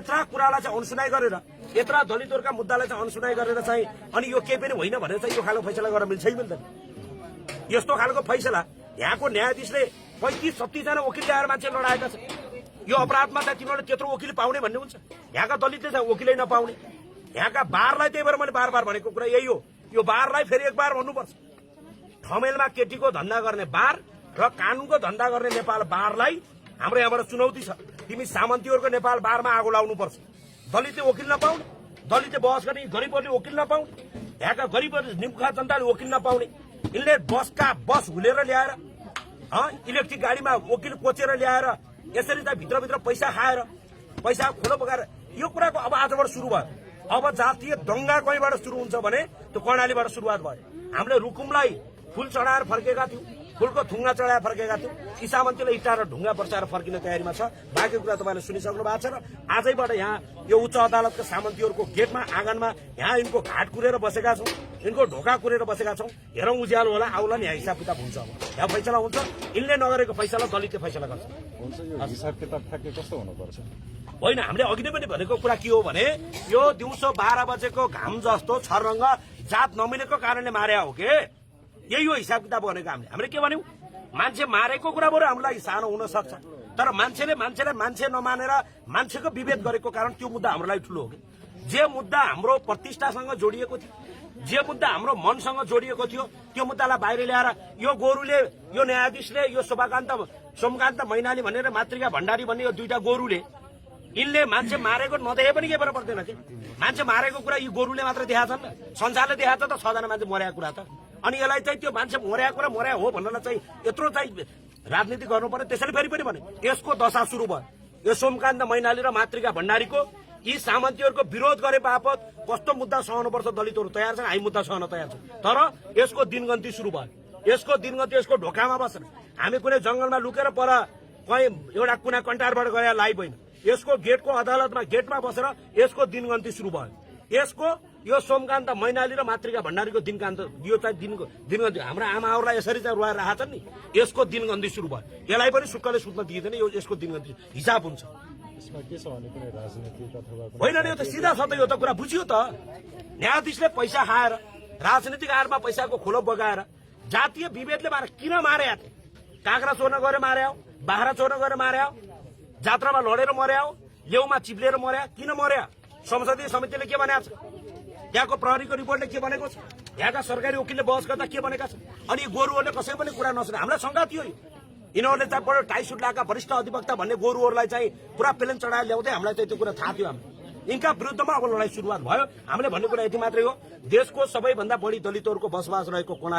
यत्रा कुरालाई चाहिँ अनसुनाइ गरेर यत्रा दलितहरूका मुद्दालाई चाहिँ अनसुनाइ गरेर चाहिँ अनि यो केही पनि होइन भनेर चाहिँ यो खालको फैसला गर्न मिल्छै मिल्दैन। यस्तो खालको फैसला यहाँको न्यायाधीशले 35-36 जना वकिल ल्याएर मान्छे लडाएका छन्। यो अपराधमा चाहिँ तिनीहरूले त्यत्रो वकिल पाउने भन्ने हुन्छ? यहाँका दलितले चाहिँ वकिलै नपाउने। यहाँका बारलाई त्यही भएर मैले बार बार भनेको कुरा यही हो, यो बारलाई फेरि एक बार भन्नुपर्छ। ठमेलमा केटीको धन्दा गर्ने बार र कानूनको धन्दा गर्ने नेपाल बारलाई हाम्रो यहाँबाट चुनौती छ। तिमी सामन्तीहरूको नेपाल बारमा आगो लाउनुपर्छ। दलितले वकिल नपाउने, दलितले बहस गर्ने गरिबहरूले वकिल नपाउने, यहाँका गरिबहरू निम्खा जनताले वकिल नपाउने, यिनले बसका बस हुलेर ल्याएर इलेक्ट्रिक गाडीमा वकिल कोचेर ल्याएर यसरी चाहिँ भित्रभित्र पैसा खाएर पैसा खोलो पकाएर यो कुराको अब आजबाट सुरु भयो। अब जातीय दंगा कहीँबाट सुरु हुन्छ भने त्यो कर्णालीबाट सुरुवात भयो। हामीले रुकुमलाई फूल चढाएर फर्केका थियौं, फूलको थुङ्गा चढाएर फर्केका थियौं। इसामन्तीले इँटा र ढुङ्गा बर्साएर फर्किने तयारीमा छ। बाँकी कुरा तपाईँले सुनिसक्नु भएको छ र आजैबाट यहाँ यो उच्च अदालतका सामन्तीहरूको गेटमा आँगनमा यहाँ यिनको घाट कुरेर बसेका छौं, यिनको ढोका कुरेर बसेका छौं। हेरौं उज्यालो होला, आउला नि यहाँ हिसाब किताब हुन्छ। अब यहाँ फैसला हुन्छ, यिनले नगरेको फैसला दलितले फैसला गर्छ। हुन्छ, यो हिसाब किताब ठ्याक्कै कस्तो हुनुपर्छ? होइन, हामीले अघि नै पनि भनेको कुरा के हो भने यो दिउँसो 12 बजेको घाम जस्तो छरङ्ग जात नमिलेको कारणले मारे हो के? यही हो हिसाब किताब भनेको। हामीले के भन्यौं? मान्छे मारेको कुरा बरु हामीलाई सानो हुन सक्छ, तर मान्छेले मान्छे नमानेर मान्छेको विभेद गरेको कारण त्यो मुद्दा हाम्रो लागि ठूलो हो। जे मुद्दा हाम्रो प्रतिष्ठासँग जोडिएको थियो, जे मुद्दा हाम्रो मनसँग जोडिएको थियो, त्यो मुद्दालाई बाहिर ल्याएर यो गोरुले, यो न्यायाधीशले, यो सोमकान्त मैनाली भनेर मातृका भण्डारी भन्ने यो दुईटा गोरुले यिनले मान्छे मारेको नदेखे पनि के फरक पर्दैन कि? मान्छे मारेको कुरा यी गोरुले मात्र देखाएको छन्, संसारले देखाएको छ त 6 जना मान्छे मरेको कुरा त। अनि यसलाई चाहिँ त्यो मान्छे मरेको कुरा मर्या हो भन्नलाई चाहिँ यत्रो चाहिँ राजनीति गर्नु पर्यो। त्यसैले फेरि पनि भने यसको दशा सुरु भयो। यो सोमकान्त मैनाली र मातृका भण्डारीको यी सामन्तीहरूको विरोध गरे बापत कस्तो मुद्दा सहनुपर्छ दलितहरू तयार छन्, हामी मुद्दा सहन तयार छौं। तर यसको दिनगन्ती सुरु भयो। यसको दिनगन्ती यसको ढोकामा बसेर हामी कुनै जंगलमा लुकेर पर कहीँ एउटा कुना कन्टारबाट गएर लाइभ होइन, यसको गेटको अदालतमा गेटमा बसेर यसको दिनगन्ती सुरु भयो। यसको यो सोमकान्त मैनाली र मातृका भण्डारीको दिनकान्त यो चाहिँ दिनगन्ती हाम्रा आमाहरूलाई यसरी चाहिँ रुवाएर राखेका छन् नि, यसको दिनगन्ती सुरु भयो। यसलाई पनि सुक्कले सुत्न दिइँदैन। यो यसको दिनगन्ती हिसाब हुन्छ। यसमा के छ भने कुनै राजनीतिक अथवा होइन, यो त सिधा छ त। यो त कुरा बुझियो त। न्यायाधीशले पैसा खाएर राजनीतिक आडमा पैसाको खोलो बगाएर जातीय विभेदले मारे किन मार्या थिए? काँक्रा चोर्न गएर मार्या हो, बाख्रा चोर्न गएर मार्या हो, जात्रामा लडेर मर्या हो, लेउमा चिप्लेर मर्या, किन मर्या? संसदीय समितिले के भनेको छ? यहाँको प्रहरीको रिपोर्टले के भनेको छ? यहाँका सरकारी वकिलले बहस गर्दा के भनेका छन्? अनि गोरुहरूले कसै पनि कुरा नसुने। हामीलाई शंका थियो यिनीहरूले चाहिँ बडो टाई सुट लगाएका वरिष्ठ अधिवक्ता भन्ने गोरुहरूलाई चाहिँ पुरा प्लेन चढाएर ल्याउँदै हामीलाई चाहिँ त्यो कुरा थाहा थियो। यिनका विरुद्धमा अब लडाई सुरुवात भयो। हामीले भन्ने कुरा यति मात्रै हो, देशको सबैभन्दा बढी दलितहरूको बसोबास रहेको कर्णाली